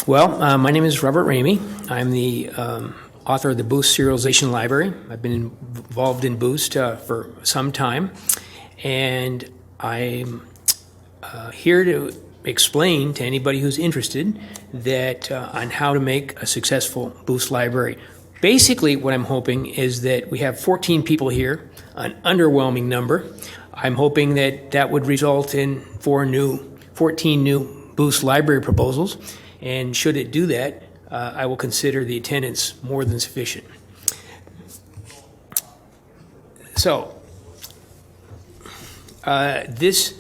Well, my name is Robert Ramey. I'm the author of the Boost Serialization Library. I've been involved in Boost for some time, and I'm here to explain to anybody who's interested that on how to make a successful Boost library. Basically, what I'm hoping is that we have 14 people here, an underwhelming number. I'm hoping that that would result in 14 new Boost library proposals. And should it do that, I will consider the attendance more than sufficient. So, this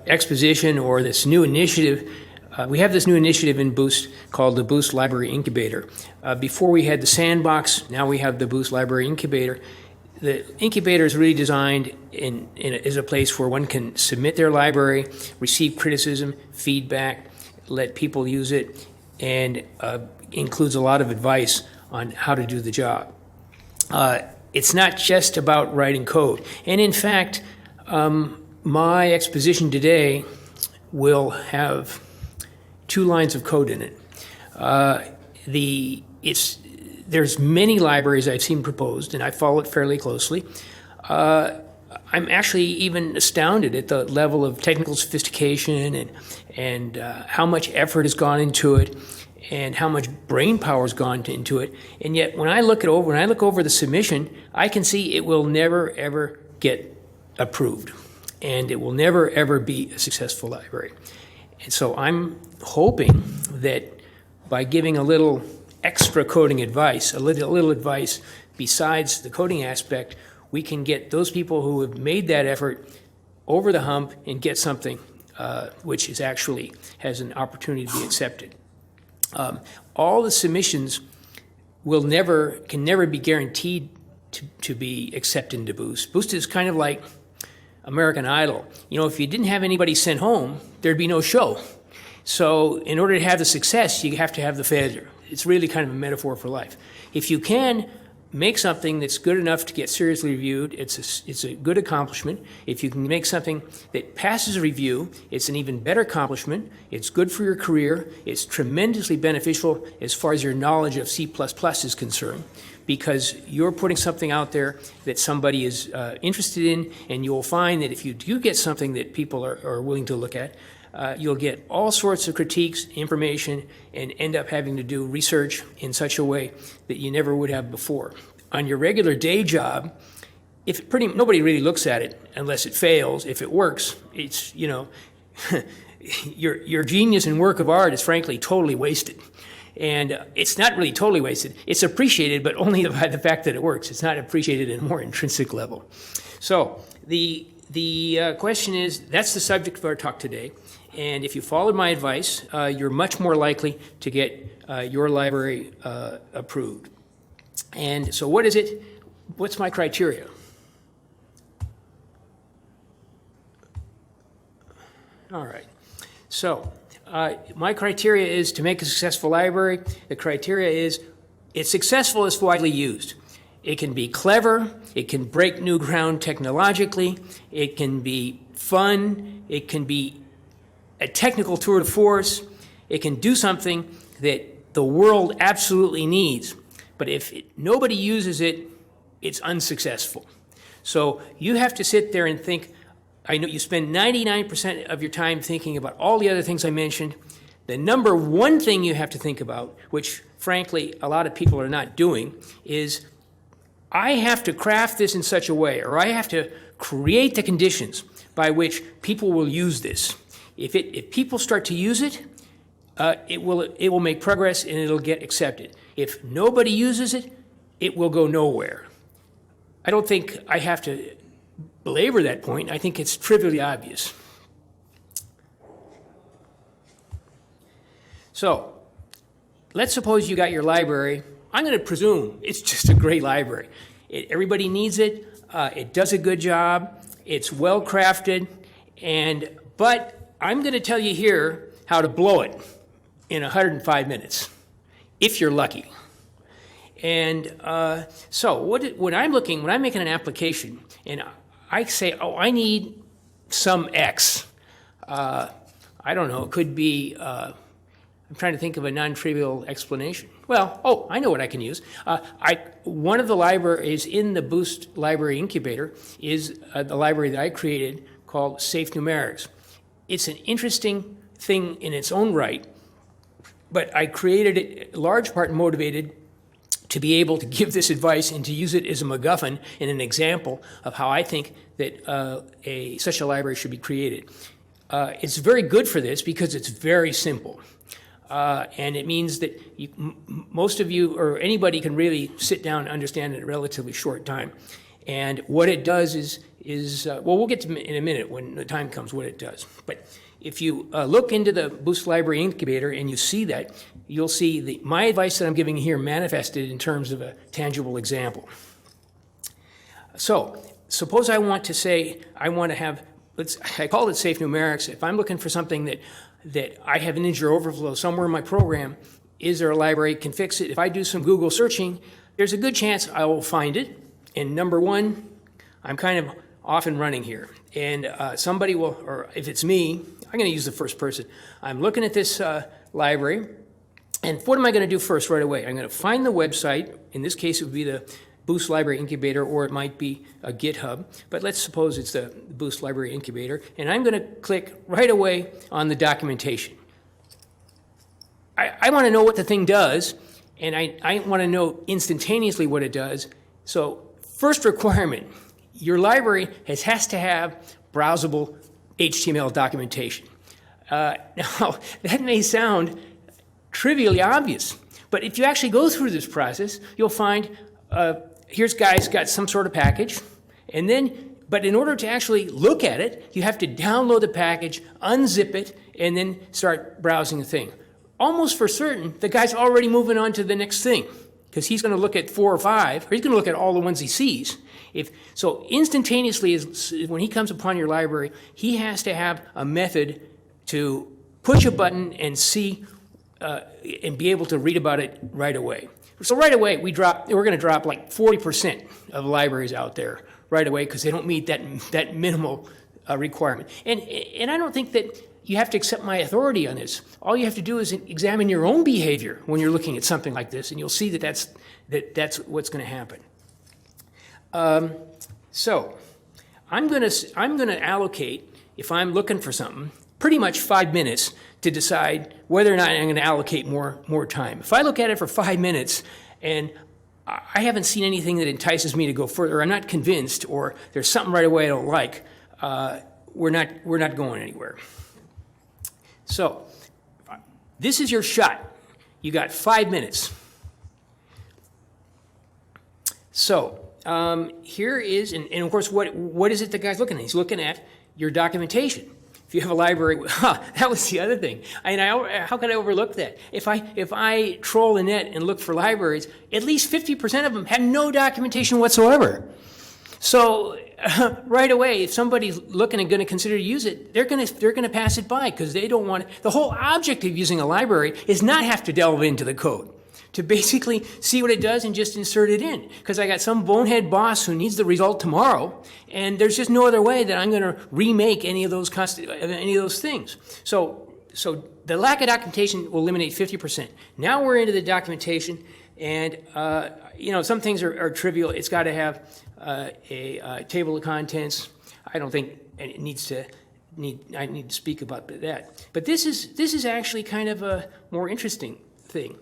exposition or this new initiative, we have this new initiative in Boost called the Boost Library Incubator. Before we had the Sandbox, now we have the Boost Library Incubator. The incubator is really designed as a place where one can submit their library, receive criticism, feedback, let people use it, and includes a lot of advice on how to do the job. It's not just about writing code. And in fact, my exposition today will have 2 lines of code in it. There's many libraries I've seen proposed, and I follow it fairly closely. I'm actually even astounded at the level of technical sophistication and how much effort has gone into it, and how much brain power has gone into it. And yet, when I look over the submission, I can see it will never ever get approved, and it will never ever be a successful library. And so I'm hoping that by giving a little extra coding advice, a little advice besides the coding aspect, we can get those people who have made that effort over the hump and get something which is actually has an opportunity to be accepted. All the submissions can never be guaranteed to be accepted into Boost. Boost is kind of like American Idol. You know, if you didn't have anybody sent home, there'd be no show. So in order to have the success, you have to have the failure. It's really kind of a metaphor for life. If you can make something that's good enough to get seriously reviewed, it's a good accomplishment. If you can make something that passes a review, it's an even better accomplishment. It's good for your career. It's tremendously beneficial as far as your knowledge of C++ is concerned, because you're putting something out there that somebody is interested in, and you'll find that if you do get something that people are willing to look at, you'll get all sorts of critiques, information, and end up having to do research in such a way that you never would have before. On your regular day job, nobody really looks at it unless it fails. If it works, it's, your genius and work of art is frankly totally wasted. And it's not really totally wasted. It's appreciated, but only by the fact that it works. It's not appreciated at a more intrinsic level. So the question is, that's the subject of our talk today. And if you followed my advice, you're much more likely to get your library approved. And so what is it? What's my criteria? All right. So my criteria is to make a successful library. The criteria is it's successful if widely used. It can be clever. It can break new ground technologically. It can be fun. It can be a technical tour de force. It can do something that the world absolutely needs. But if nobody uses it, it's unsuccessful. So you have to sit there and think. I know you spend 99% of your time thinking about all the other things I mentioned. The number one thing you have to think about, which frankly a lot of people are not doing, is I have to craft this in such a way, or I have to create the conditions by which people will use this. If people start to use it, it will make progress and it'll get accepted. If nobody uses it, it will go nowhere. I don't think I have to belabor that point. I think it's trivially obvious. So, let's suppose you got your library. I'm going to presume it's just a great library. Everybody needs it. It does a good job. It's well crafted. But I'm going to tell you here how to blow it in 105 minutes, if you're lucky. And so when I'm making an application, and I say, I need some X. I don't know, it could be I'm trying to think of a non-trivial explanation. Well, I know what I can use. One of the libraries in the Boost Library Incubator is the library that I created called Safe Numerics. It's an interesting thing in its own right, but I created it in large part motivated to be able to give this advice and to use it as a MacGuffin and an example of how I think that such a library should be created. It's very good for this because it's very simple. And it means that most of you or anybody can really sit down and understand it in a relatively short time. And what it does is well, we'll get to in a minute when the time comes what it does. But if you look into the Boost Library Incubator and you see that, you'll see my advice that I'm giving here manifested in terms of a tangible example. So suppose I want to say, I want to have, I call it Safe Numerics. If I'm looking for something that I have an integer overflow somewhere in my program, is there a library that can fix it? If I do some Google searching, there's a good chance I will find it. And number one, I'm kind of off and running here. And somebody will, or if it's me, I'm going to use the first person. I'm looking at this library, and what am I going to do first right away? I'm going to find the website. In this case, it would be the Boost Library Incubator, or it might be a GitHub. But let's suppose it's the Boost Library Incubator. And I'm going to click right away on the documentation. I want to know what the thing does, and I want to know instantaneously what it does. So first requirement, your library has to have browsable HTML documentation. Now, that may sound trivially obvious, but if you actually go through this process, you'll find here's guy's got some sort of package, and then, but in order to actually look at it, you have to download the package, unzip it, and then start browsing the thing. Almost for certain, the guy's already moving on to the next thing, because he's going to look at 4 or 5, or he's going to look at all the ones he sees. So instantaneously, when he comes upon your library, he has to have a method to push a button and see and be able to read about it right away. So right away, we're going to drop like 40% of libraries out there right away because they don't meet that minimal requirement. And I don't think that you have to accept my authority on this. All you have to do is examine your own behavior when you're looking at something like this, and you'll see that that's what's going to happen. So I'm going to allocate, if I'm looking for something, pretty much 5 minutes to decide whether or not I'm going to allocate more time. If I look at it for 5 minutes and I haven't seen anything that entices me to go further, I'm not convinced, or there's something right away I don't like, we're not going anywhere. So this is your shot. You got 5 minutes. So here is, and of course, what is it the guy's looking at? He's looking at your documentation. If you have a library, that was the other thing. How could I overlook that? If I troll the net and look for libraries, at least 50% of them have no documentation whatsoever. So right away, if somebody's looking and going to consider to use it, they're going to pass it by because they don't want it. The whole object of using a library is not have to delve into the code, to basically see what it does and just insert it in. Because I got some bonehead boss who needs the result tomorrow, and there's just no other way that I'm going to remake any of those things. So the lack of documentation will eliminate 50%. Now we're into the documentation, and some things are trivial. It's got to have a table of contents. I don't think it I need to speak about that. But this is actually kind of a more interesting thing.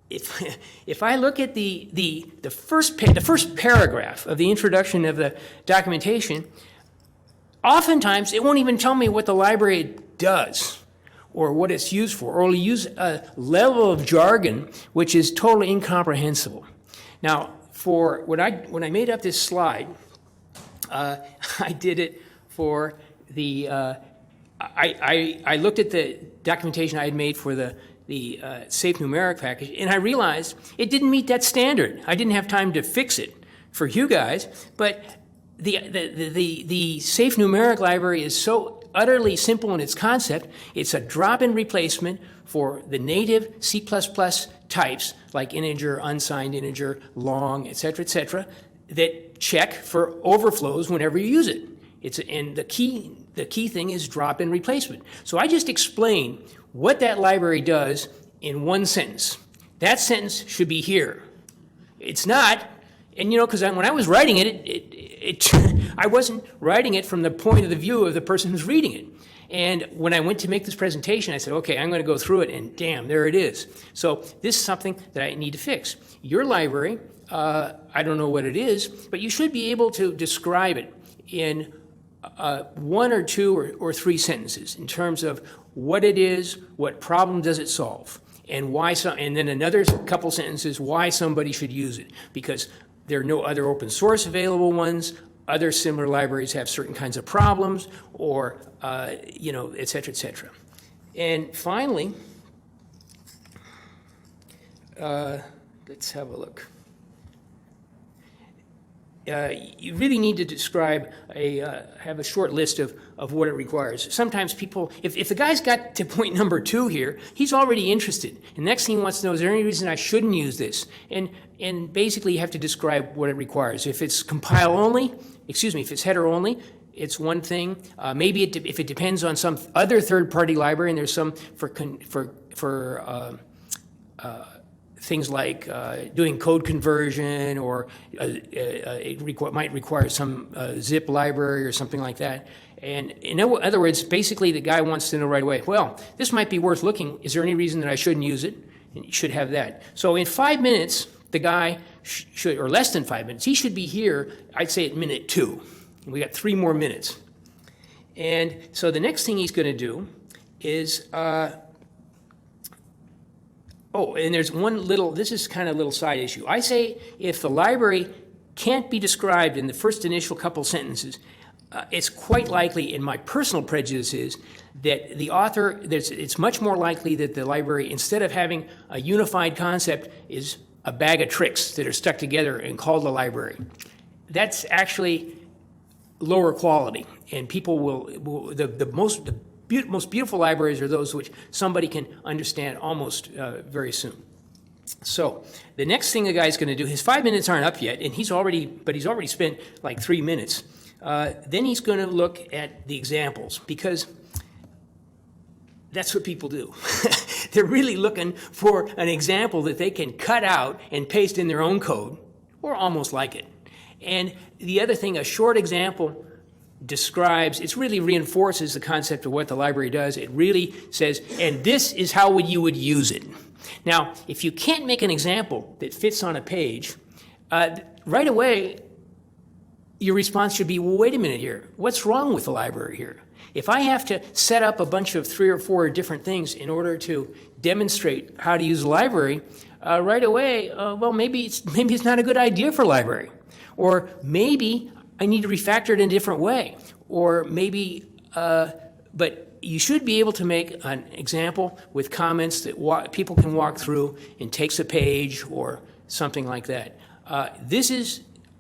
If I look at the first paragraph of the introduction of the documentation, oftentimes it won't even tell me what the library does or what it's used for, or it'll use a level of jargon which is totally incomprehensible. Now, when I made up this slide, I did it for the I looked at the documentation I had made for the Safe Numeric package, and I realized it didn't meet that standard. I didn't have time to fix it for you guys, but the Safe Numeric library is so utterly simple in its concept. It's a drop-in replacement for the native C++ types like integer, unsigned integer, long, etc., that check for overflows whenever you use it. And the key thing is drop-in replacement. So I just explained what that library does in one sentence. That sentence should be here. It's not, and because when I was writing it, I wasn't writing it from the point of the view of the person who's reading it. And when I went to make this presentation, I said, okay, I'm going to go through it, and damn, there it is. So this is something that I need to fix. Your library, I don't know what it is, but you should be able to describe it in one or two or three sentences in terms of what it is, what problem does it solve, and why. And then another couple sentences why somebody should use it, because there are no other open source available ones. Other similar libraries have certain kinds of problems, or et cetera, et cetera. And finally, let's have a look. You really need to describe have a short list of what it requires. Sometimes people, if the guy's got to point number 2 here, he's already interested. And next thing he wants to know, is there any reason I shouldn't use this? And basically you have to describe what it requires. If it's compile only, if it's header only, it's one thing. Maybe if it depends on some other third-party library, and there's some for things like doing code conversion, or it might require some zip library or something like that. And in other words, basically the guy wants to know right away, well, this might be worth looking. Is there any reason that I shouldn't use it? And you should have that. So in 5 minutes, the guy should, or less than 5 minutes, he should be here, I'd say at minute 2. And we got 3 more minutes. And so the next thing he's going to do is and there's one little, this is kind of a little side issue. I say if the library can't be described in the first initial couple sentences, it's quite likely, and my personal prejudice is, that the author, it's much more likely that the library, instead of having a unified concept, is a bag of tricks that are stuck together and called a library. That's actually lower quality, and people will the most beautiful libraries are those which somebody can understand almost very soon. So the next thing the guy's going to do, his 5 minutes aren't up yet, and he's already spent like 3 minutes. Then he's going to look at the examples, because that's what people do. They're really looking for an example that they can cut out and paste in their own code, or almost like it. And the other thing, a short example describes, it really reinforces the concept of what the library does. It really says, and this is how you would use it. Now, if you can't make an example that fits on a page, right away, your response should be, well, wait a minute here. What's wrong with the library here? If I have to set up a bunch of 3 or 4 different things in order to demonstrate how to use a library, right away, well, maybe it's not a good idea for a library. Or maybe I need to refactor it in a different way. Or maybe, but you should be able to make an example with comments that people can walk through and takes a page or something like that.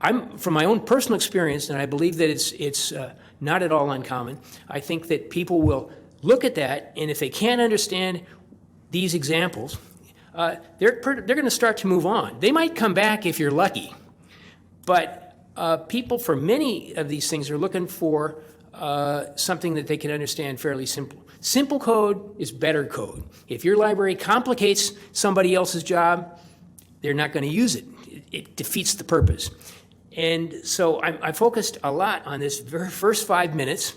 I'm from my own personal experience, and I believe that it's not at all uncommon. I think that people will look at that, and if they can't understand these examples, they're going to start to move on. They might come back if you're lucky, but people for many of these things are looking for something that they can understand fairly simple. Simple code is better code. If your library complicates somebody else's job, they're not going to use it. It defeats the purpose. And so I focused a lot on this very first 5 minutes,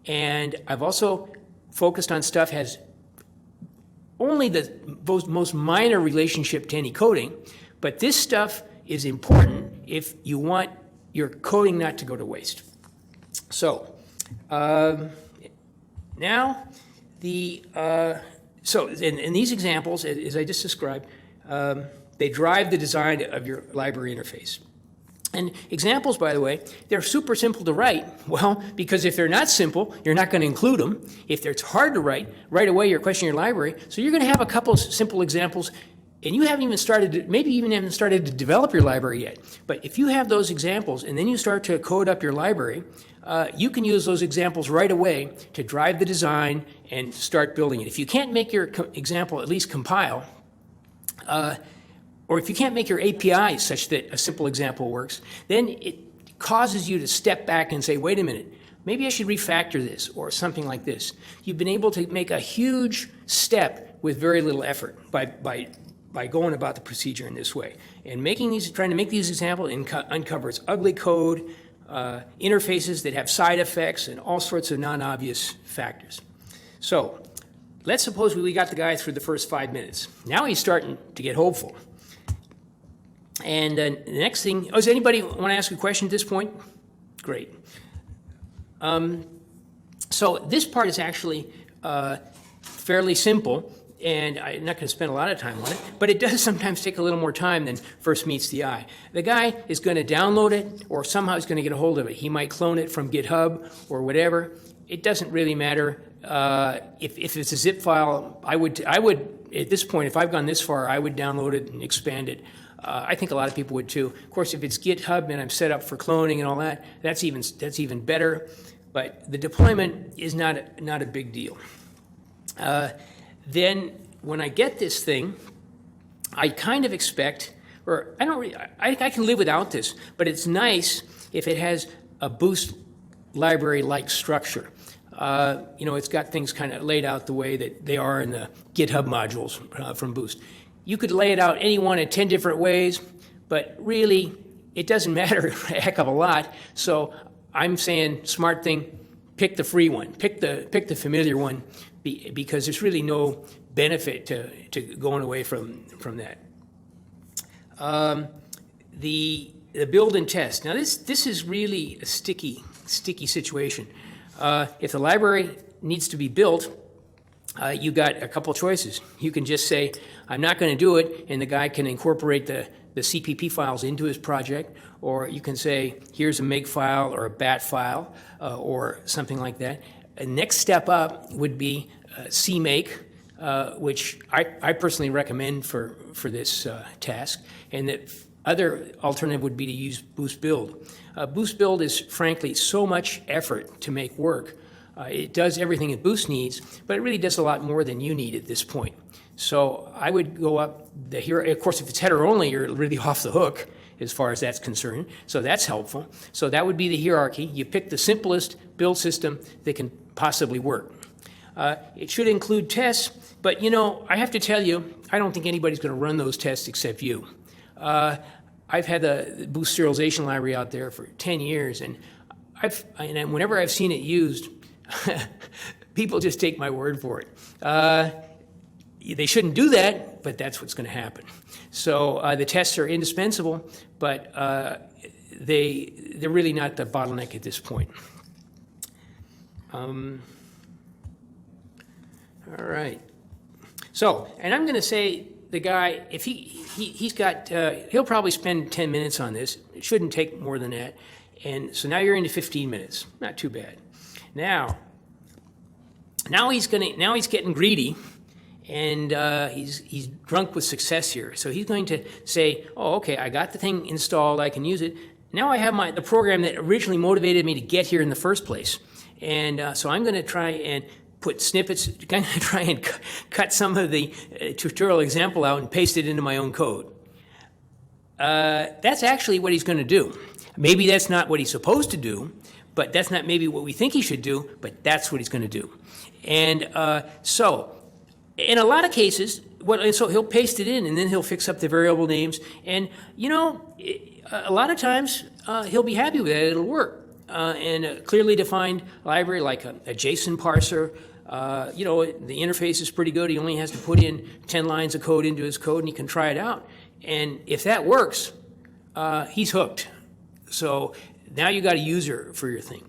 and I've also focused on stuff has only the most minor relationship to any coding, but this stuff is important if you want your coding not to go to waste. So now in these examples, as I just described, they drive the design of your library interface. And examples, by the way, they're super simple to write. Well, because if they're not simple, you're not going to include them. If it's hard to write, right away you're questioning your library. So you're going to have a couple simple examples, and you haven't even started to develop your library yet. But if you have those examples, and then you start to code up your library, you can use those examples right away to drive the design and start building it. If you can't make your example at least compile, or if you can't make your API such that a simple example works, then it causes you to step back and say, wait a minute, maybe I should refactor this or something like this. You've been able to make a huge step with very little effort by going about the procedure in this way. And trying to make these examples uncovers ugly code, interfaces that have side effects, and all sorts of non-obvious factors. So let's suppose we got the guy through the first 5 minutes. Now he's starting to get hopeful. And the next thing, does anybody want to ask a question at this point? Great. So this part is actually fairly simple, and I'm not going to spend a lot of time on it, but it does sometimes take a little more time than first meets the eye. The guy is going to download it, or somehow he's going to get a hold of it. He might clone it from GitHub or whatever. It doesn't really matter. If it's a zip file, I would at this point, if I've gone this far, I would download it and expand it. I think a lot of people would too. Of course, if it's GitHub and I'm set up for cloning and all that, that's even better. But the deployment is not a big deal. Then when I get this thing, I kind of expect, or I can live without this, but it's nice if it has a Boost library-like structure. It's got things kind of laid out the way that they are in the GitHub modules from Boost. You could lay it out any one of 10 different ways, but really it doesn't matter a heck of a lot. So I'm saying, smart thing, pick the free one, pick the familiar one, because there's really no benefit to going away from that. The build and test. Now this is really a sticky situation. If the library needs to be built, you got a couple choices. You can just say, I'm not going to do it, and the guy can incorporate the CPP files into his project, or you can say, here's a MIG file or a BAT file or something like that. A next step up would be CMake, which I personally recommend for this task, and the other alternative would be to use Boost Build. Boost Build is frankly so much effort to make work. It does everything that Boost needs, but it really does a lot more than you need at this point. So I would go up the hierarchy. Of course, if it's header only, you're really off the hook as far as that's concerned. So that's helpful. So that would be the hierarchy. You pick the simplest build system that can possibly work. It should include tests, but I have to tell you, I don't think anybody's going to run those tests except you. I've had the Boost serialization library out there for 10 years, and whenever I've seen it used, people just take my word for it. They shouldn't do that, but that's what's going to happen. So the tests are indispensable, but they're really not the bottleneck at this point. All right. So, and I'm going to say the guy, if he's got, he'll probably spend 10 minutes on this. It shouldn't take more than that. And so now you're into 15 minutes. Not too bad. Now he's getting greedy, and he's drunk with success here. So he's going to say, oh, okay, I got the thing installed, I can use it. Now I have the program that originally motivated me to get here in the first place. And so I'm going to try and put snippets, going to try and cut some of the tutorial example out and paste it into my own code. That's actually what he's going to do. Maybe that's not what he's supposed to do, but that's not maybe what we think he should do, but that's what he's going to do. And so in a lot of cases, so he'll paste it in, and then he'll fix up the variable names. And, a lot of times he'll be happy with it. It'll work. And a clearly defined library like a JSON parser, the interface is pretty good. He only has to put in 10 lines of code into his code, and he can try it out. And if that works, he's hooked. So now you got a user for your thing.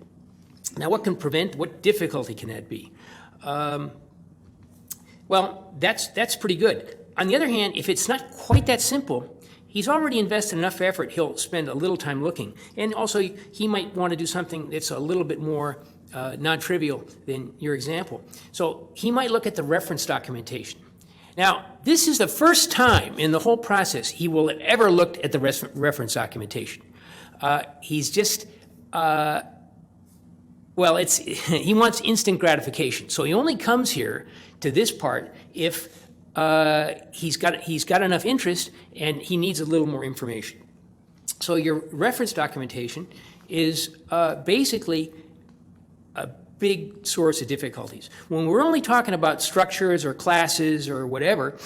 Now what difficulty can that be? Well, that's pretty good. On the other hand, if it's not quite that simple, he's already invested enough effort, he'll spend a little time looking. And also, he might want to do something that's a little bit more non-trivial than your example. So he might look at the reference documentation. Now, this is the first time in the whole process he will have ever looked at the reference documentation. He's just, he wants instant gratification. So he only comes here to this part if he's got enough interest and he needs a little more information. So your reference documentation is basically a big source of difficulties. When we're only talking about structures or classes or whatever,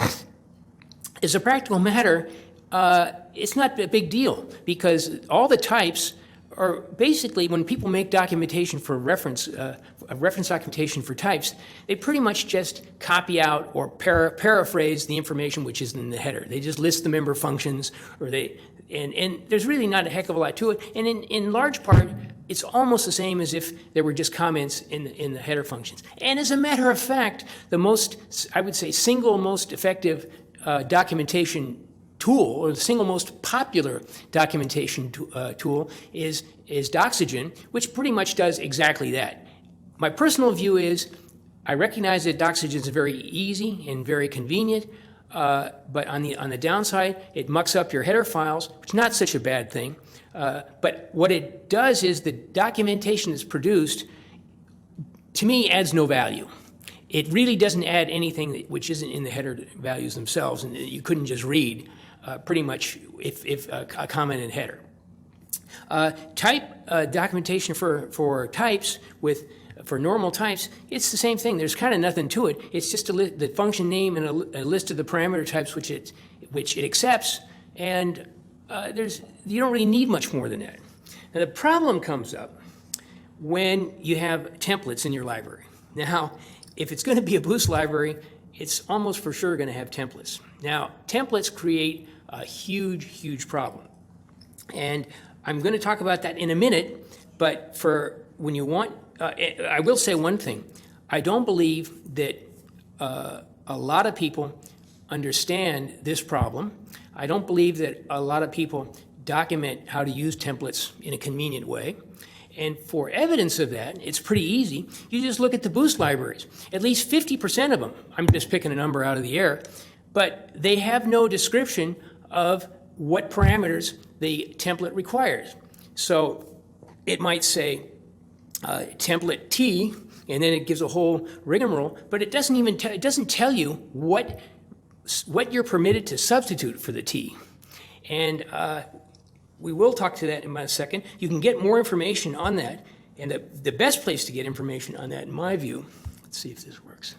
as a practical matter, it's not a big deal because all the types are basically, when people make documentation for reference, reference documentation for types, they pretty much just copy out or paraphrase the information which is in the header. They just list the member functions, or and there's really not a heck of a lot to it. And in large part, it's almost the same as if there were just comments in the header functions. And as a matter of fact, the most, I would say, single most effective documentation tool, or the single most popular documentation tool is Doxygen, which pretty much does exactly that. My personal view is I recognize that Doxygen is very easy and very convenient, but on the downside, it mucks up your header files, which is not such a bad thing. But what it does is the documentation that's produced, to me, adds no value. It really doesn't add anything which isn't in the header values themselves, and you couldn't just read pretty much if a comment in header. Type documentation for types for normal types, it's the same thing. There's kind of nothing to it. It's just the function name and a list of the parameter types which it accepts, and you don't really need much more than that. Now the problem comes up when you have templates in your library. Now, if it's going to be a Boost library, it's almost for sure going to have templates. Now, templates create a huge, huge problem. And I'm going to talk about that in a minute, but for when you want, I will say one thing. I don't believe that a lot of people understand this problem. I don't believe that a lot of people document how to use templates in a convenient way. And for evidence of that, it's pretty easy. You just look at the Boost libraries. At least 50% of them, I'm just picking a number out of the air, but they have no description of what parameters the template requires. So it might say template T, and then it gives a whole rigmarole, but it doesn't even it doesn't tell you what you're permitted to substitute for the T. And we will talk to that in a second. You can get more information on that, and the best place to get information on that, in my view, let's see if this works.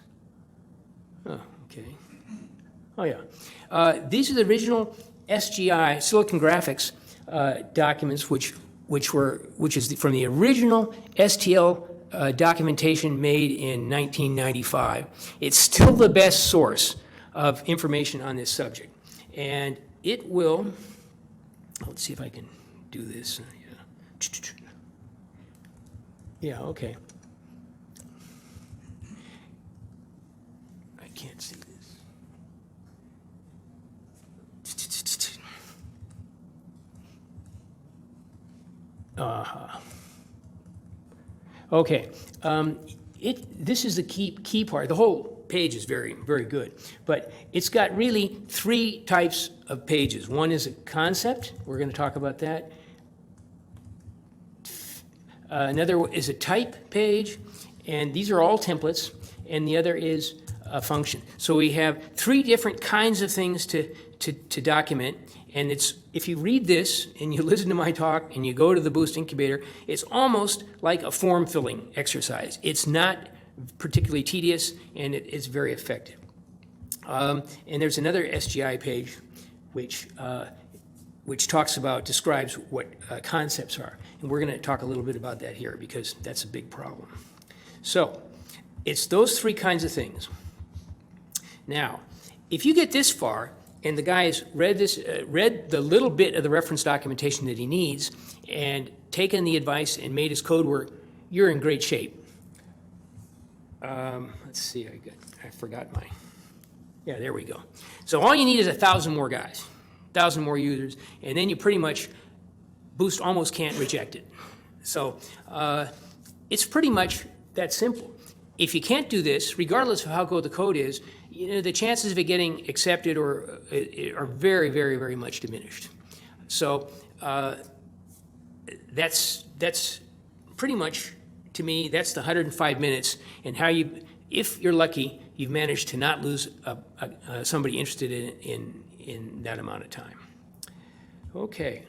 Oh, okay. Oh, yeah. These are the original SGI, Silicon Graphics documents, which is from the original STL documentation made in 1995. It's still the best source of information on this subject. And it will, let's see if I can do this. Yeah, okay. I can't see this. Okay. This is the key part. The whole page is very, very good, but it's got really three types of pages. One is a concept. We're going to talk about that. Another is a type page, and these are all templates, and the other is a function. So we have three different kinds of things to document, and it's, if you read this and you listen to my talk and you go to the Boost Incubator, it's almost like a form filling exercise. It's not particularly tedious, and it's very effective. And there's another SGI page which describes what concepts are. And we're going to talk a little bit about that here because that's a big problem. So it's those three kinds of things. Now, if you get this far and the guy has read the little bit of the reference documentation that he needs and taken the advice and made his code work, you're in great shape. Let's see, I forgot yeah, there we go. So all you need is 1,000 more guys, 1,000 more users, and then you pretty much, Boost almost can't reject it. So it's pretty much that simple. If you can't do this, regardless of how good the code is, the chances of it getting accepted are very, very, very much diminished. So that's pretty much, to me, that's the 105 minutes, and how if you're lucky, you've managed to not lose somebody interested in that amount of time. Okay.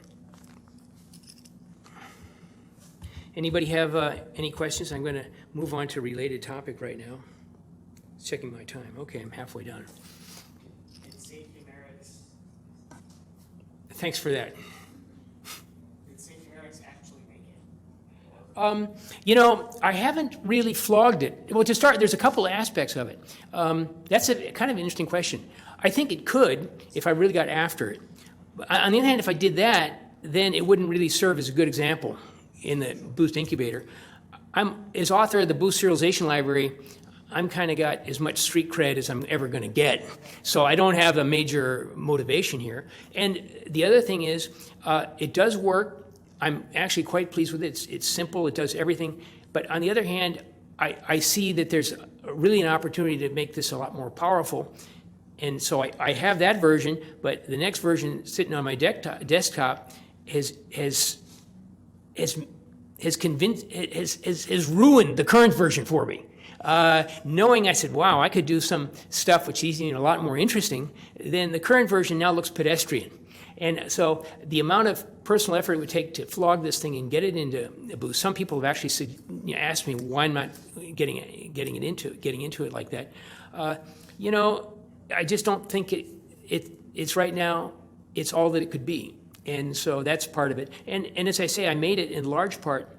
Anybody have any questions? I'm going to move on to a related topic right now. Checking my time. Okay, I'm halfway done. Did St. Humerics, Thanks for that. did St. Humerics actually make it? I haven't really flogged it. Well, to start, there's a couple of aspects of it. That's a kind of an interesting question. I think it could if I really got after it. But on the other hand, if I did that, then it wouldn't really serve as a good example in the Boost incubator. As author of the Boost serialization library, I'm kind of got as much street cred as I'm ever going to get. So I don't have a major motivation here. And the other thing is, it does work. I'm actually quite pleased with it. It's simple. It does everything. But on the other hand, I see that there's really an opportunity to make this a lot more powerful. And so I have that version, but the next version sitting on my desktop has ruined the current version for me. Knowing I said, wow, I could do some stuff which is a lot more interesting, then the current version now looks pedestrian. And so the amount of personal effort it would take to flog this thing and get it into Boost, some people have actually asked me why I'm not getting into it like that. I just don't think it's right now, it's all that it could be. And so that's part of it. And as I say, I made it in large part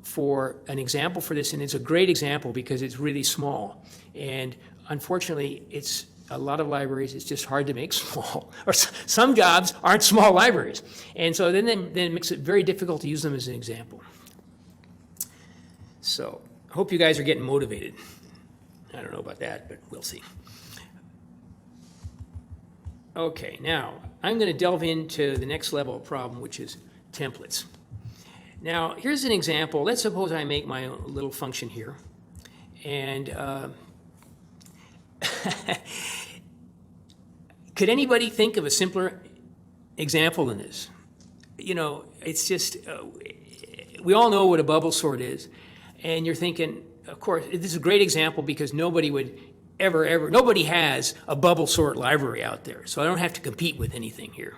for an example for this, and it's a great example because it's really small. And unfortunately, it's a lot of libraries, it's just hard to make small. Or some jobs aren't small libraries. And so then it makes it very difficult to use them as an example. So I hope you guys are getting motivated. I don't know about that, but we'll see. Okay, now I'm going to delve into the next level of problem, which is templates. Now, here's an example. Let's suppose I make my own little function here. And could anybody think of a simpler example than this? It's just, we all know what a bubble sort is. And you're thinking, of course, this is a great example because nobody would nobody has a bubble sort library out there. So I don't have to compete with anything here.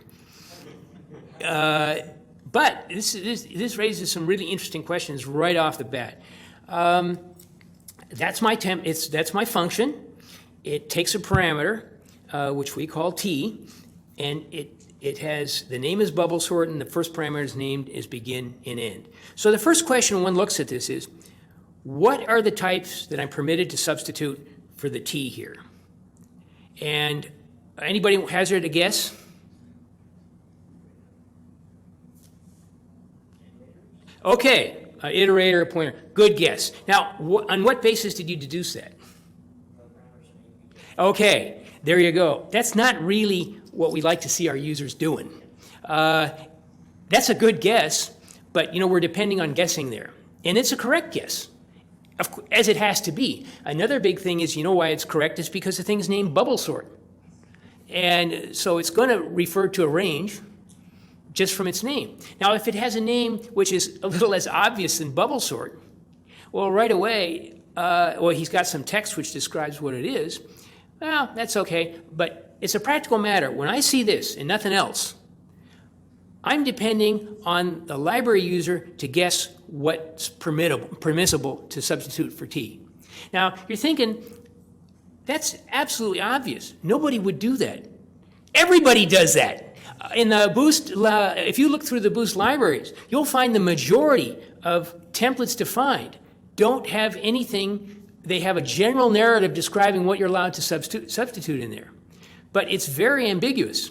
But this raises some really interesting questions right off the bat. That's my function. It takes a parameter, which we call t, and it has the name is bubble sort, and the first parameter is named is begin and end. So the first question when one looks at this is, what are the types that I'm permitted to substitute for the t here? And anybody hazard a guess? Okay, iterator, a pointer. Good guess. Now, on what basis did you deduce that? Okay, there you go. That's not really what we like to see our users doing. That's a good guess, but we're depending on guessing there. And it's a correct guess, as it has to be. Another big thing is, why it's correct is because the thing's named bubble sort. And so it's going to refer to a range just from its name. Now, if it has a name which is a little less obvious than bubble sort, well, right away, he's got some text which describes what it is. Well, that's okay, but it's a practical matter. When I see this and nothing else, I'm depending on the library user to guess what's permissible to substitute for t. Now, you're thinking, that's absolutely obvious. Nobody would do that. Everybody does that. In the Boost, if you look through the Boost libraries, you'll find the majority of templates defined don't have anything. They have a general narrative describing what you're allowed to substitute in there. But it's very ambiguous.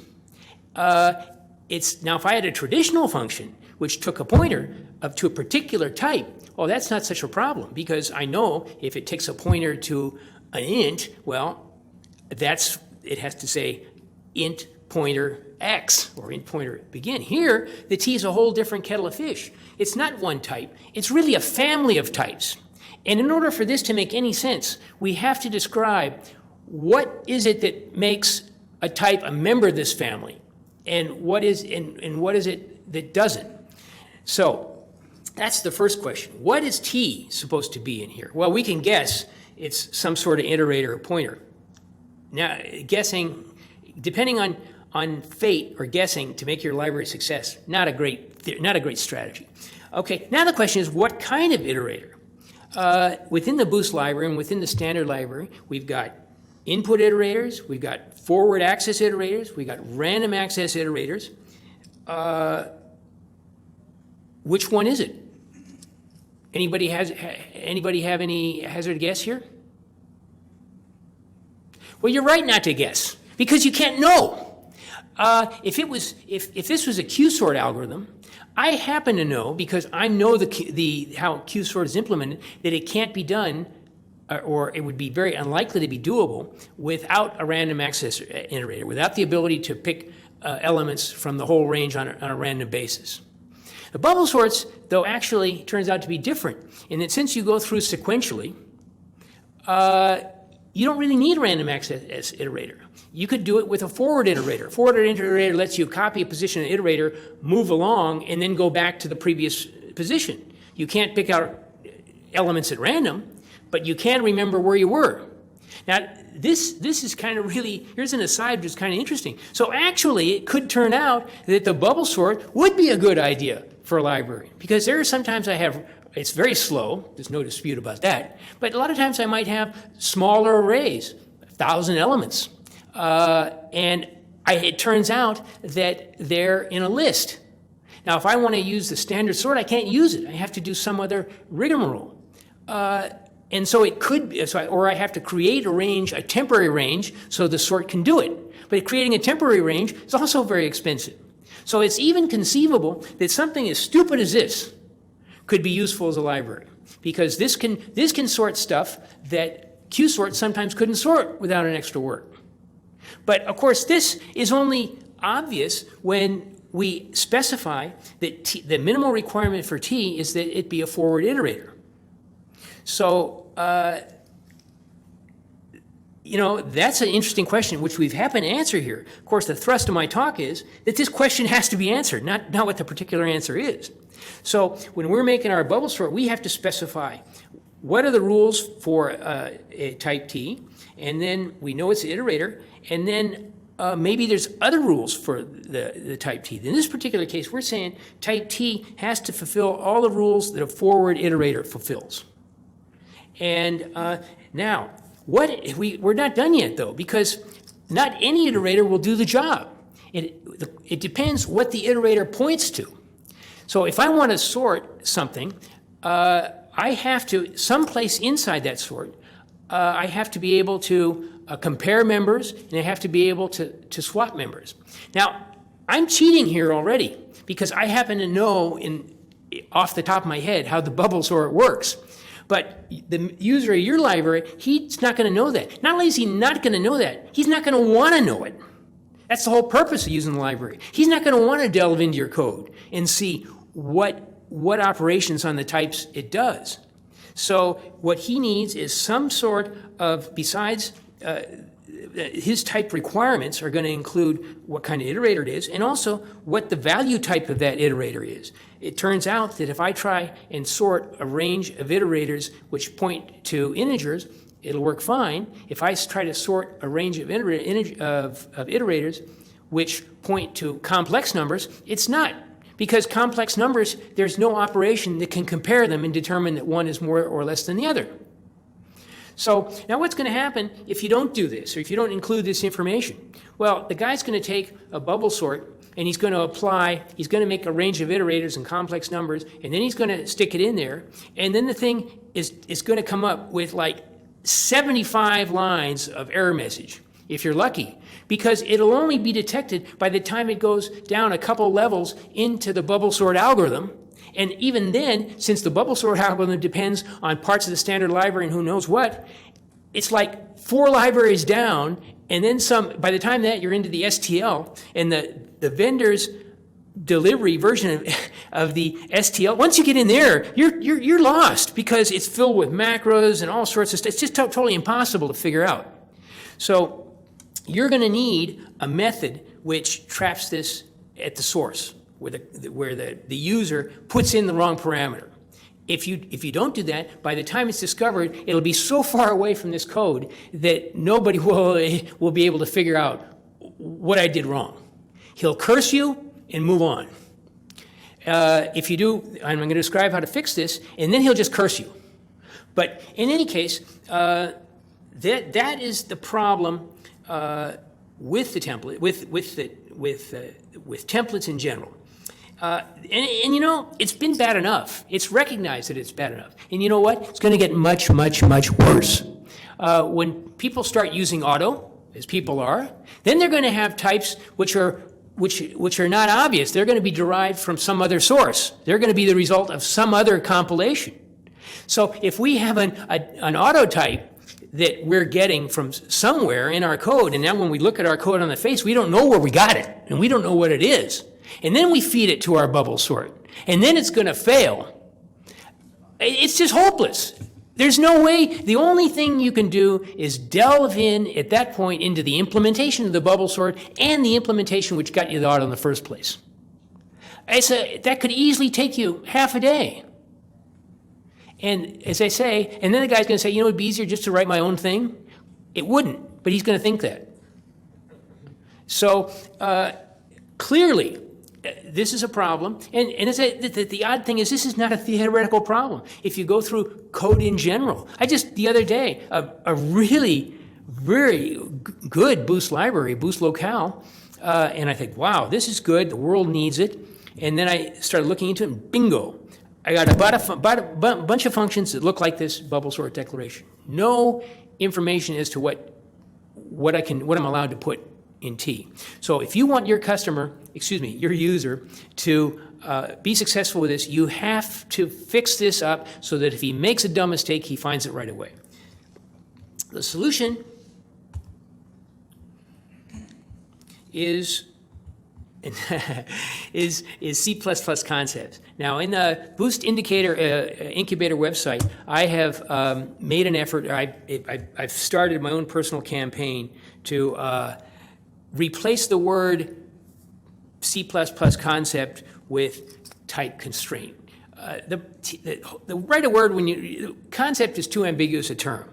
Now, if I had a traditional function which took a pointer up to a particular type, well, that's not such a problem because I know if it takes a pointer to an int, well, it has to say int pointer x or int pointer begin. Here, the t is a whole different kettle of fish. It's not one type. It's really a family of types. And in order for this to make any sense, we have to describe what is it that makes a type a member of this family, and what is it that doesn't. So that's the first question. What is t supposed to be in here? Well, we can guess it's some sort of iterator or pointer. Now, guessing, depending on fate or guessing to make your library a success, not a great strategy. Okay, now the question is, what kind of iterator? Within the Boost library and within the standard library, we've got input iterators, we've got forward access iterators, we've got random access iterators. Which one is it? Anybody have any hazard guess here? Well, you're right not to guess, because you can't know. If this was a Q-sort algorithm, I happen to know, because I know how Q-sort is implemented, that it can't be done, or it would be very unlikely to be doable without a random access iterator, without the ability to pick elements from the whole range on a random basis. The bubble sorts, though, actually turns out to be different, in that since you go through sequentially, you don't really need a random access iterator. You could do it with a forward iterator. Forward iterator lets you copy a position of an iterator, move along, and then go back to the previous position. You can't pick out elements at random, but you can remember where you were. Now, this is kind of really, here's an aside which is kind of interesting. So actually, it could turn out that the bubble sort would be a good idea for a library, because there are sometimes it's very slow, there's no dispute about that, but a lot of times I might have smaller arrays, 1,000 elements, and it turns out that they're in a list. Now, if I want to use the standard sort, I can't use it. I have to do some other rigmarole. And so it could be, or I have to create a range, a temporary range, so the sort can do it. But creating a temporary range is also very expensive. So it's even conceivable that something as stupid as this could be useful as a library, because this can sort stuff that Q-sort sometimes couldn't sort without an extra work. But of course, this is only obvious when we specify that the minimal requirement for T is that it be a forward iterator. So, that's an interesting question, which we've happened to answer here. Of course, the thrust of my talk is that this question has to be answered, not what the particular answer is. So when we're making our bubble sort, we have to specify what are the rules for a type T, and then we know it's an iterator, and then maybe there's other rules for the type T. In this particular case, we're saying type T has to fulfill all the rules that a forward iterator fulfills. And now, we're not done yet, though, because not any iterator will do the job. It depends what the iterator points to. So if I want to sort something, I have to, someplace inside that sort, I have to be able to compare members, and I have to be able to swap members. Now, I'm cheating here already, because I happen to know off the top of my head how the bubble sort works. But the user of your library, he's not going to know that. Not only is he not going to know that, he's not going to want to know it. That's the whole purpose of using the library. He's not going to want to delve into your code and see what operations on the types it does. So what he needs is some sort of, besides his type requirements are going to include what kind of iterator it is, and also what the value type of that iterator is. It turns out that if I try and sort a range of iterators which point to integers, it'll work fine. If I try to sort a range of iterators which point to complex numbers, it's not. Because complex numbers, there's no operation that can compare them and determine that one is more or less than the other. So now what's going to happen if you don't do this, or if you don't include this information? Well, the guy's going to take a bubble sort, and he's going to make a range of iterators and complex numbers, and then he's going to stick it in there, and then the thing is going to come up with like 75 lines of error message, if you're lucky, because it'll only be detected by the time it goes down a couple levels into the bubble sort algorithm. And even then, since the bubble sort algorithm depends on parts of the standard library and who knows what, it's like 4 libraries down, and then some. By the time that you're into the STL, and the vendor's delivery version of the STL, once you get in there, you're lost, because it's filled with macros and all sorts of stuff. It's just totally impossible to figure out. So you're going to need a method which traps this at the source, where the user puts in the wrong parameter. If you don't do that, by the time it's discovered, it'll be so far away from this code that nobody will be able to figure out what I did wrong. He'll curse you and move on. if you do, I'm going to describe how to fix this, and then he'll just curse you. But in any case, that is the problem with the template, with templates in general. And you know, it's been bad enough. It's recognized that it's bad enough. And you know what? It's going to get much, much, much worse. When people start using auto, as people are, then they're going to have types which are not obvious. They're going to be derived from some other source. They're going to be the result of some other compilation. So if we have an auto type that we're getting from somewhere in our code, and now when we look at our code on the face, we don't know where we got it, and we don't know what it is. And then we feed it to our bubble sort, and then it's going to fail. It's just hopeless. There's no way. The only thing you can do is delve in at that point into the implementation of the bubble sort and the implementation which got you the auto in the first place. That could easily take you half a day. And as I say, and then the guy's going to say, you know, it'd be easier just to write my own thing. It wouldn't, but he's going to think that. So clearly, this is a problem. And the odd thing is, this is not a theoretical problem. If you go through code in general, the other day, a really very good Boost library, Boost Locale, and I think, wow, this is good. The world needs it. And then I started looking into it, and bingo. I got about a bunch of functions that look like this bubble sort declaration. No information as to what I'm allowed to put in T. So if you want your your user to be successful with this, you have to fix this up so that if he makes a dumb mistake, he finds it right away. The solution is C++ concepts. Now, in the Boost Indicator Incubator website, I have made an effort. I've started my own personal campaign to replace the word C++ concept with type constraint. The write a word concept is too ambiguous a term,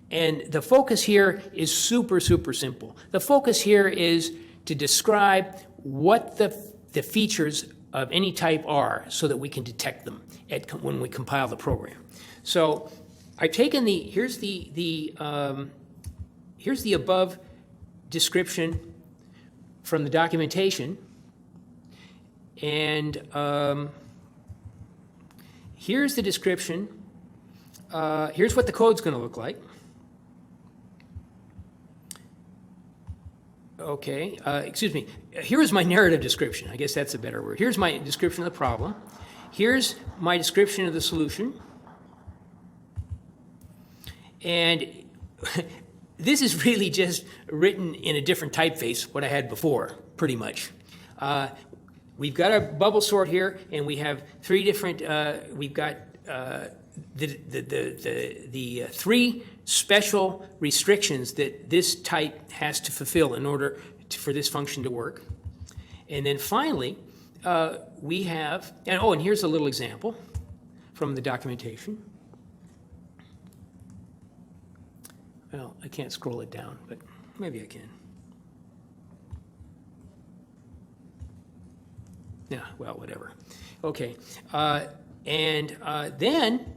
and the focus here is super simple. The focus here is to describe what the features of any type are so that we can detect them when we compile the program. So I've taken here's the above description from the documentation, and here's the description. Here's what the code's going to look like. Okay, excuse me. Here's my narrative description. I guess that's a better word. Here's my description of the problem. Here's my description of the solution. And this is really just written in a different typeface, what I had before, pretty much. We've got our bubble sort here, and we have three different, we've got the three special restrictions that this type has to fulfill in order for this function to work. And then finally, we have, and here's a little example from the documentation. Well, I can't scroll it down, but maybe I can. Yeah, well, whatever. Okay, then,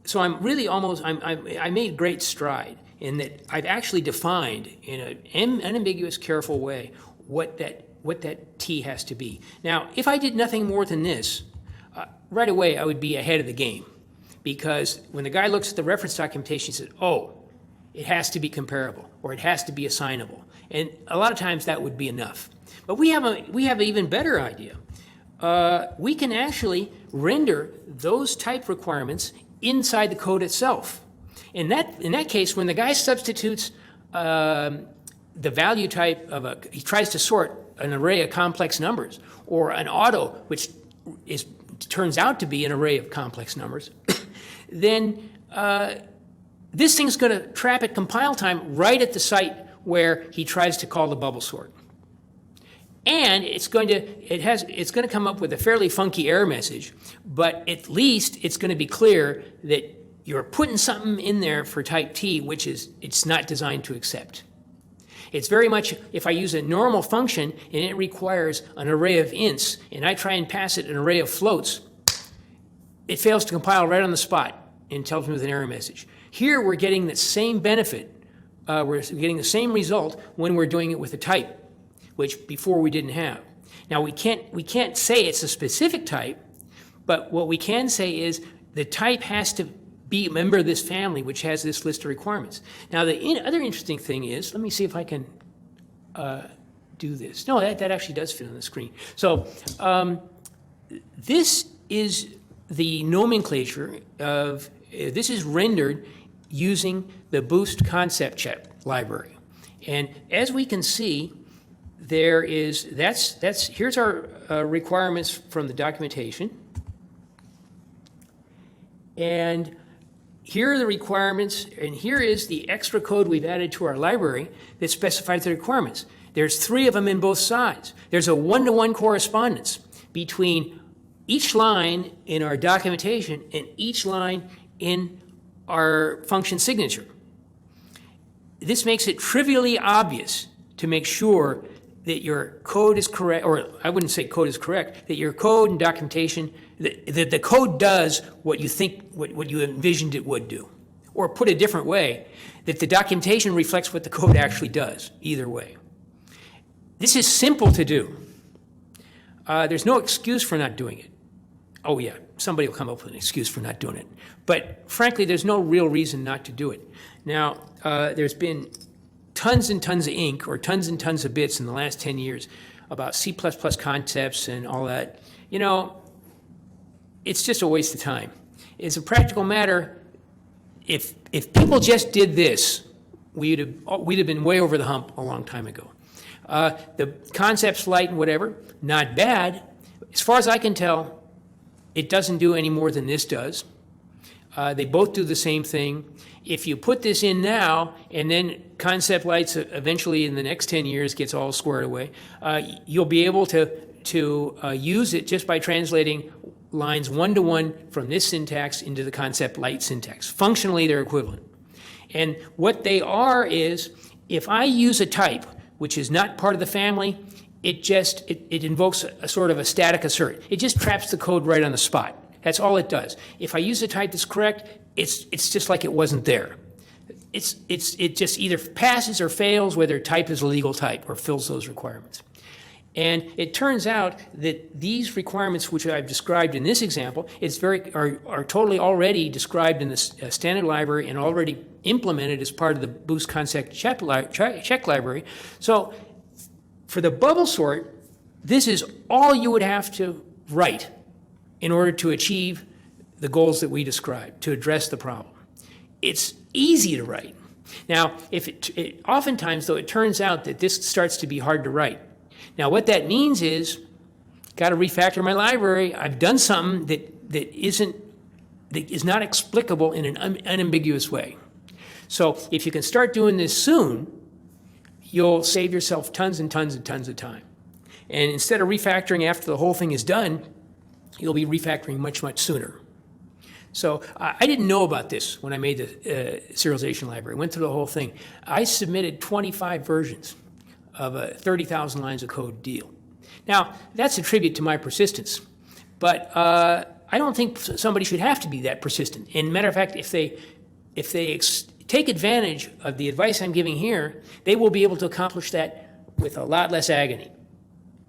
so I'm really I made great stride in that I've actually defined in an unambiguous, careful way what that T has to be. Now, if I did nothing more than this, right away I would be ahead of the game, because when the guy looks at the reference documentation, he says, oh, it has to be comparable, or it has to be assignable. And a lot of times that would be enough. But we have an even better idea. We can actually render those type requirements inside the code itself. In that case, when the guy substitutes the value type he tries to sort an array of complex numbers, or an auto, which turns out to be an array of complex numbers, then this thing's going to trap at compile time right at the site where he tries to call the bubble sort. And it's going to come up with a fairly funky error message, but at least it's going to be clear that you're putting something in there for type T, which it's not designed to accept. It's very much, if I use a normal function and it requires an array of ints, and I try and pass it an array of floats, it fails to compile right on the spot and tells me with an error message. Here we're getting the same benefit, we're getting the same result when we're doing it with a type, which before we didn't have. Now we can't say it's a specific type, but what we can say is the type has to be a member of this family, which has this list of requirements. Now the other interesting thing is, let me see if I can do this. No, that actually does fit on the screen. So this is the nomenclature of, this is rendered using the Boost concept check library. And as we can see, there is, here's our requirements from the documentation. And here are the requirements, and here is the extra code we've added to our library that specifies the requirements. There's 3 of them in both sides. There's a one-to-one correspondence between each line in our documentation and each line in our function signature. This makes it trivially obvious to make sure that your code is correct, or I wouldn't say code is correct, that your code and documentation, that the code does what you think, what you envisioned it would do. Or put a different way, that the documentation reflects what the code actually does, either way. This is simple to do. There's no excuse for not doing it. Oh yeah, somebody will come up with an excuse for not doing it. But frankly, there's no real reason not to do it. Now, there's been tons and tons of ink, or tons and tons of bits in the last 10 years about C++ concepts and all that. You know, it's just a waste of time. It's a practical matter. If people just did this, we'd have been way over the hump a long time ago. The concepts light and whatever, not bad. As far as I can tell, it doesn't do any more than this does. They both do the same thing. If you put this in now, and then concept lights eventually in the next 10 years gets all squared away, you'll be able to use it just by translating lines one-to-one from this syntax into the concept light syntax. Functionally, they're equivalent. And what they are is, if I use a type which is not part of the family, it invokes a sort of a static assert. It just traps the code right on the spot. That's all it does. If I use a type that's correct, it's just like it wasn't there. It just either passes or fails whether type is a legal type or fills those requirements. And it turns out that these requirements, which I've described in this example, are totally already described in the standard library and already implemented as part of the Boost concept check library. So for the bubble sort, this is all you would have to write in order to achieve the goals that we described, to address the problem. It's easy to write. Now, oftentimes, though, it turns out that this starts to be hard to write. Now, what that means is, got to refactor my library. I've done something that is not explicable in an unambiguous way. So if you can start doing this soon, you'll save yourself tons and tons and tons of time. And instead of refactoring after the whole thing is done, you'll be refactoring much, much sooner. So I didn't know about this when I made the serialization library. Went through the whole thing. I submitted 25 versions of a 30,000 lines of code deal. Now, that's a tribute to my persistence. But I don't think somebody should have to be that persistent. And matter of fact, if they take advantage of the advice I'm giving here, they will be able to accomplish that with a lot less agony.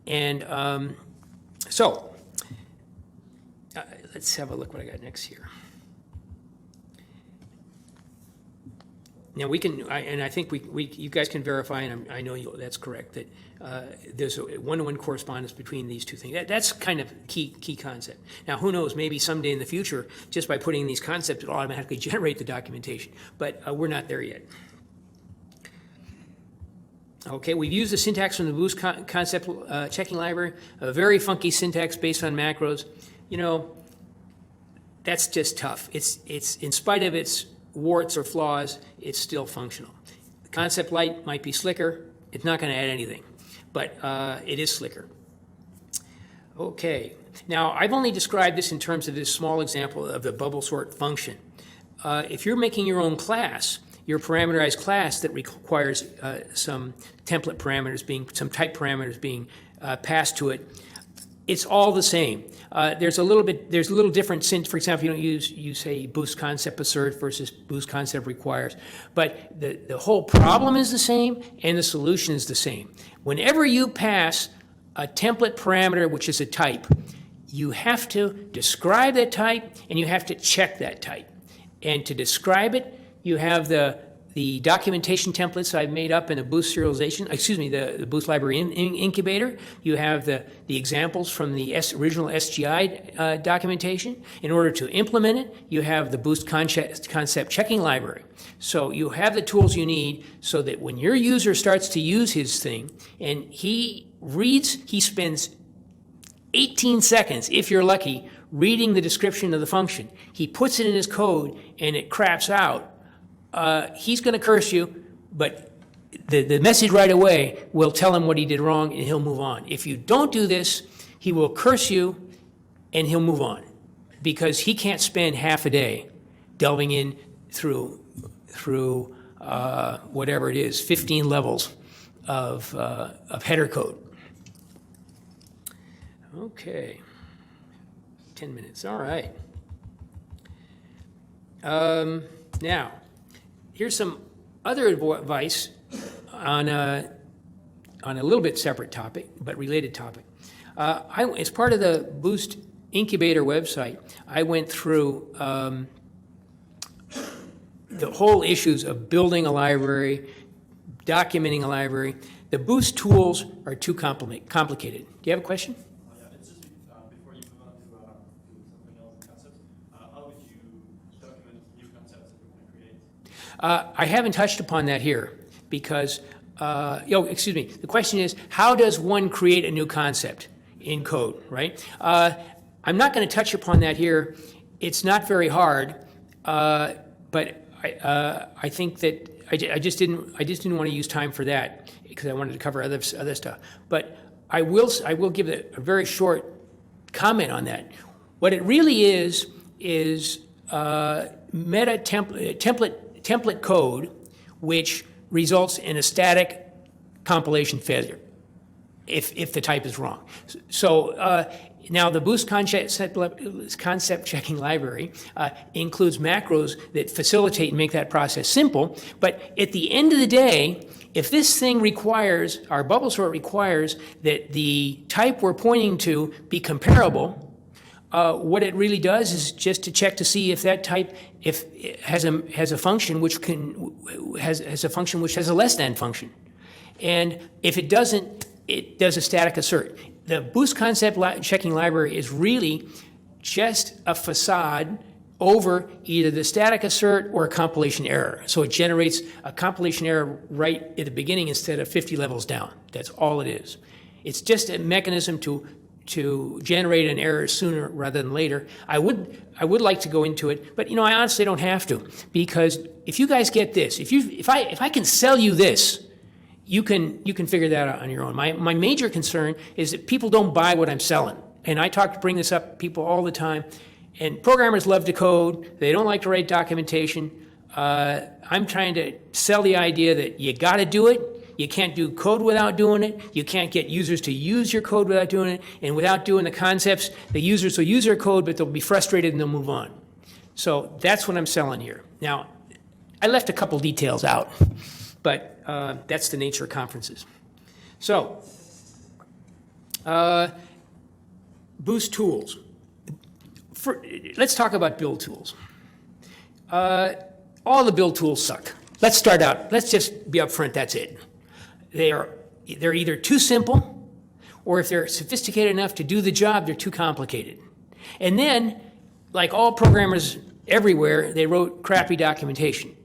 And let's have a look what I got next here. Now we can, and I think you guys can verify, and I know that's correct, that there's a one-to-one correspondence between these two things. That's kind of key concept. Now who knows, maybe someday in the future, just by putting in these concepts, it'll automatically generate the documentation. But we're not there yet. Okay, we've used the syntax from the Boost concept checking library, a very funky syntax based on macros. You know, that's just tough. It's in spite of its warts or flaws, it's still functional. The concept light might be slicker. It's not going to add anything, but it is slicker. Okay, now I've only described this in terms of this small example of the bubble sort function. If you're making your own class, your parameterized class that requires some template parameters some type parameters being passed to it, it's all the same. There's a little difference in, for example, you don't use say boost concept assert versus boost concept requires, but the whole problem is the same and the solution is the same. Whenever you pass a template parameter, which is a type, you have to describe that type and you have to check that type. And to describe it, you have the documentation templates I've made up in a Boost serialization, the Boost library incubator. You have the examples from the original SGI documentation. In order to implement it, you have the Boost concept checking library. So you have the tools you need so that when your user starts to use his thing and he spends 18 seconds, if you're lucky, reading the description of the function. He puts it in his code and it craps out. He's going to curse you, but the message right away will tell him what he did wrong and he'll move on. If you don't do this, he will curse you and he'll move on because he can't spend half a day delving in through whatever it is, 15 levels of header code. Okay, 10 minutes, all right. Now, here's some other advice on a little bit separate topic, but related topic. As part of the Boost Incubator website, I went through the whole issues of building a library, documenting a library. The Boost tools are too complicated. Do you have a question? It's just before you move on to something else, concepts, how would you document new concepts that you want to create? I haven't touched upon that here because, the question is, how does one create a new concept in code, right? I'm not going to touch upon that here. It's not very hard, but I think that I just didn't want to use time for that because I wanted to cover other stuff. But I will give a very short comment on that. What it really is meta template code, which results in a static compilation failure if the type is wrong. So now the Boost concept checking library includes macros that facilitate and make that process simple. But at the end of the day, if this thing requires, our bubble sort requires that the type we're pointing to be comparable, what it really does is just to check to see if that type has a function which has a function which has a less than function, and if it doesn't, it does a static assert. The Boost concept checking library is really just a facade over either the static assert or a compilation error. So it generates a compilation error right at the beginning instead of 50 levels down. That's all it is. It's just a mechanism to generate an error sooner rather than later. I would like to go into it, but I honestly don't have to, because if you guys get this, if I can sell you this, you can figure that out on your own. My major concern is that people don't buy what I'm selling, and I bring this up to people all the time. And programmers love to code; they don't like to write documentation. I'm trying to sell the idea that you got to do it. You can't do code without doing it. You can't get users to use your code without doing it. And without doing the concepts, the users will use their code, but they'll be frustrated and they'll move on. So that's what I'm selling here. Now, I left a couple details out, but that's the nature of conferences. So, Boost tools. Let's talk about build tools. All the build tools suck. Let's start out. Let's just be upfront. That's it. They're either too simple, or if they're sophisticated enough to do the job, they're too complicated. And then, like all programmers everywhere, they wrote crappy documentation.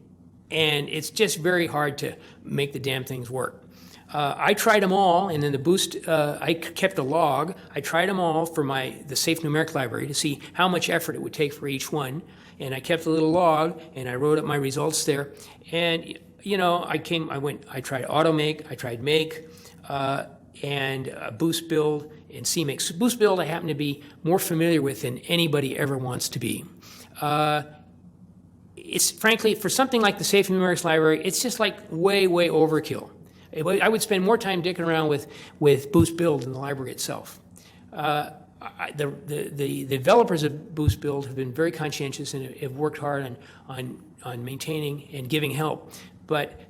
And it's just very hard to make the damn things work. I tried them all, and in the Boost, I kept a log. I tried them all for the Safe Numeric library to see how much effort it would take for each one. And I kept a little log, and I wrote up my results there. And I tried AutoMake, I tried Make, and Boost Build and CMake. So Boost Build I happen to be more familiar with than anybody ever wants to be. it's frankly, for something like the Safe Numerics Library, it's just like way, way overkill. I would spend more time dicking around with Boost Build than the library itself. The developers of Boost Build have been very conscientious and have worked hard on maintaining and giving help. But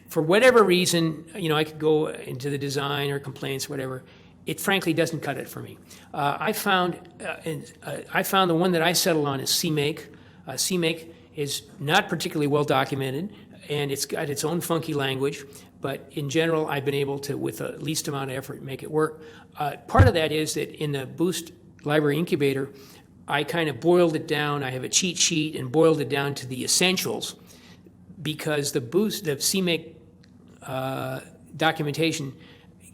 for whatever reason, I could go into the design or complaints, whatever. It frankly doesn't cut it for me. I found the one that I settled on is CMake. CMake is not particularly well documented, and it's got its own funky language. But in general, I've been able to, with the least amount of effort, make it work. Part of that is that in the Boost Library Incubator, I kind of boiled it down. I have a cheat sheet and boiled it down to the essentials, because the CMake documentation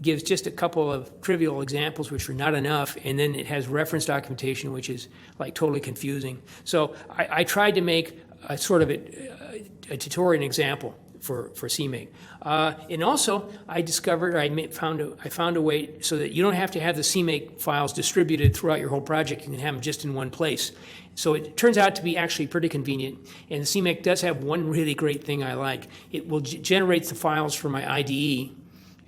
gives just a couple of trivial examples, which are not enough, and then it has reference documentation, which is like totally confusing. So I tried to make a sort of a tutorial example for CMake. And also, I discovered, I found a way so that you don't have to have the CMake files distributed throughout your whole project. You can have them just in one place. So it turns out to be actually pretty convenient. And CMake does have one really great thing I like. It will generate the files for my IDE.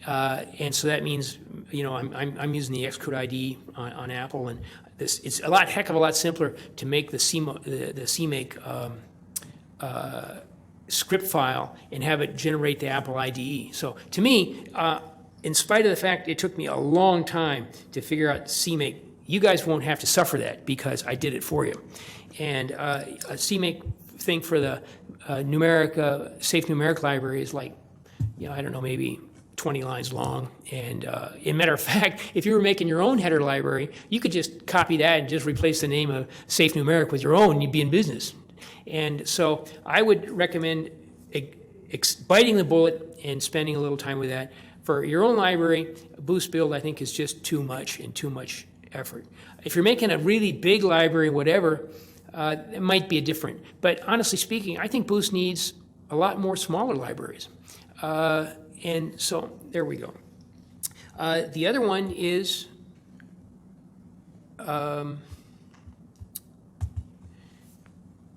And so that means, I'm using the Xcode IDE on Apple, and it's heck of a lot simpler to make the CMake script file and have it generate the Apple IDE. So to me, in spite of the fact it took me a long time to figure out CMake, you guys won't have to suffer that because I did it for you. And a CMake thing for the Safe Numeric Library is like, I don't know, maybe 20 lines long. And as a matter of fact, if you were making your own header library, you could just copy that and just replace the name of Safe Numeric with your own, and you'd be in business. And so I would recommend biting the bullet and spending a little time with that. For your own library, Boost Build, I think, is just too much and too much effort. If you're making a really big library, whatever, it might be different. But honestly speaking, I think Boost needs a lot more smaller libraries. And so there we go. The other one is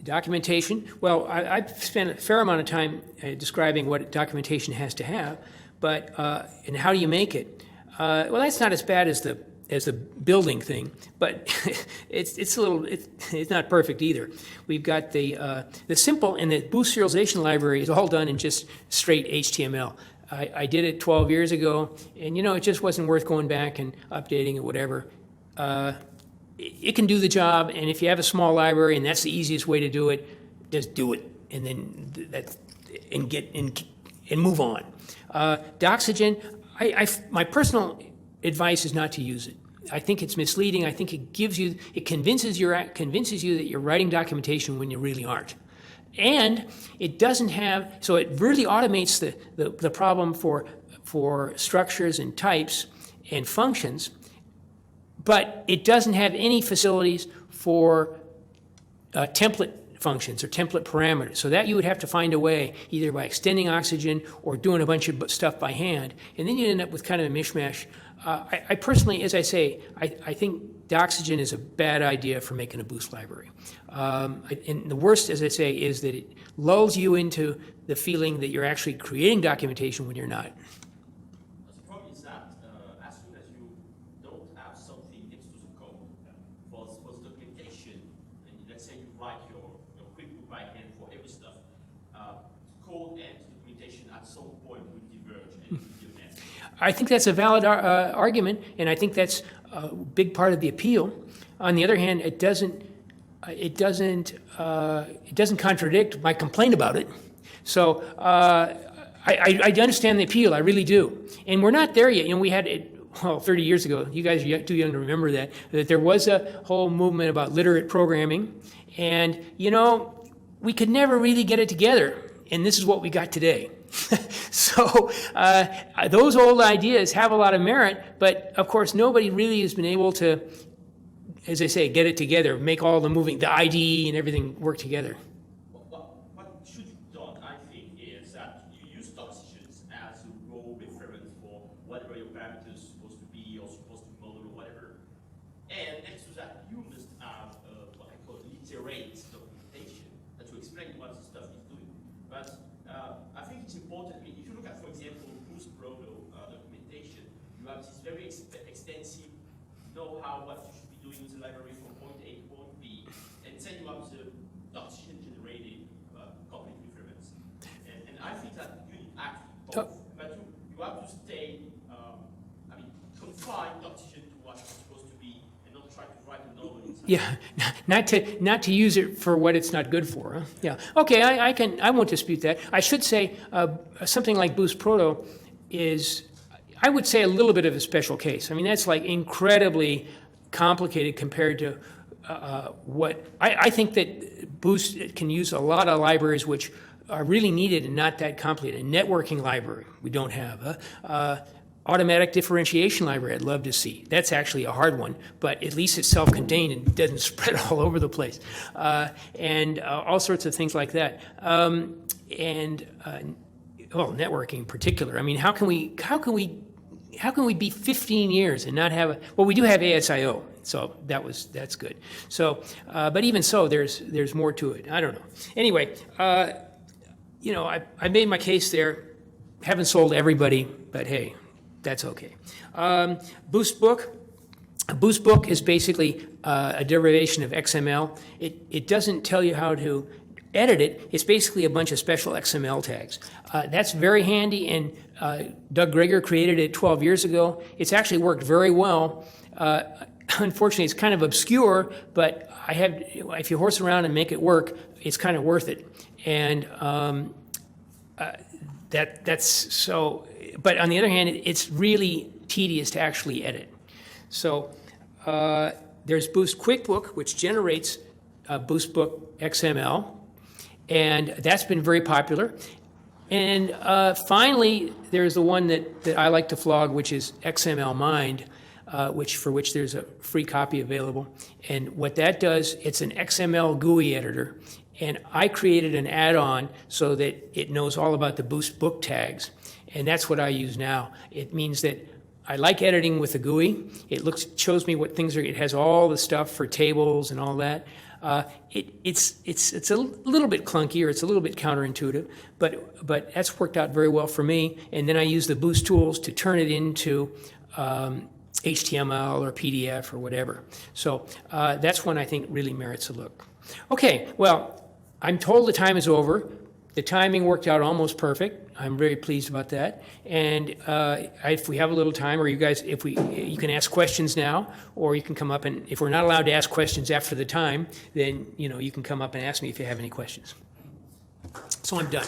documentation. Well, I've spent a fair amount of time describing what documentation has to have, but and how do you make it? Well, that's not as bad as the building thing, but it's not perfect either. We've got the simple, and the Boost serialization library is all done in just straight HTML. I did it 12 years ago, and it just wasn't worth going back and updating it, whatever. It can do the job, and if you have a small library and that's the easiest way to do it, just do it, and then and move on. Doxygen, my personal advice is not to use it. I think it's misleading. I think it convinces you that you're writing documentation when you really aren't. And it doesn't have, so it really automates the problem for structures and types and functions, but it doesn't have any facilities for template functions or template parameters. So that you would have to find a way, either by extending Oxygen or doing a bunch of stuff by hand, and then you end up with kind of a mishmash. I personally, as I say, I think Doxygen is a bad idea for making a Boost library. And the worst, as I say, is that it lulls you into the feeling that you're actually creating documentation when you're not. The problem is that as soon as you don't have something next to the code for the documentation, and let's say you write your QuickBook by hand for every stuff, code and documentation at some point will diverge and will be a mess. I think that's a valid argument, and I think that's a big part of the appeal. On the other hand, it doesn't contradict my complaint about it. So I understand the appeal, I really do. And we're not there yet. We had it, 30 years ago, you guys are too young to remember that there was a whole movement about literate programming. And, we could never really get it together. And this is what we got today. So those old ideas have a lot of merit, but of course nobody really has been able to, as I say, get it together, make all the IDE and everything work together. What should be done, I think, is that you use Doxygens as a raw reference for whatever your parameters are supposed to be or supposed to model or whatever. And next to that, you must have what I call literate documentation to explain what how what you should be doing with the library from point A to point B, and then you have the partition generated complete reference. And I think that you need actually both, but you have to stay, confine partition to what it's supposed to be, and not try to write a novel inside. Yeah, not to use it for what it's not good for. Huh? Yeah. Okay, I won't dispute that. I should say something like Boost Proto is, I would say, a little bit of a special case. I mean, that's like incredibly complicated compared to what I think that Boost can use a lot of libraries which are really needed and not that complicated. A networking library we don't have. Automatic differentiation library I'd love to see. That's actually a hard one, but at least it's self-contained and doesn't spread all over the place. And all sorts of things like that. Networking in particular. I mean, how can we be 15 years and not have we do have ASIO, so that's good. So, but even so, there's more to it. I don't know. Anyway, I made my case there. Haven't sold everybody, but hey, that's okay. Boost Book. Boost Book is basically a derivation of XML. It doesn't tell you how to edit it. It's basically a bunch of special XML tags. That's very handy, and Doug Greger created it 12 years ago. It's actually worked very well. Unfortunately, it's kind of obscure, but if you horse around and make it work, it's kind of worth it. And that's so. But on the other hand, it's really tedious to actually edit. So there's Boost QuickBook, which generates Boost Book XML, and that's been very popular. And finally, there's the one that I like to flog, which is XML Mind, for which there's a free copy available. And what that does, it's an XML GUI editor. And I created an add-on so that it knows all about the Boost Book tags. And that's what I use now. It means that I like editing with the GUI. It shows me what things are. It has all the stuff for tables and all that. It's a little bit clunky, or it's a little bit counterintuitive, but that's worked out very well for me. And then I use the Boost tools to turn it into HTML or PDF or whatever. So that's one I think really merits a look. Okay, well, I'm told the time is over. The timing worked out almost perfect. I'm very pleased about that. And if we have a little time, or you guys, you can ask questions now, or you can come up and, if we're not allowed to ask questions after the time, then you can come up and ask me if you have any questions. So I'm done.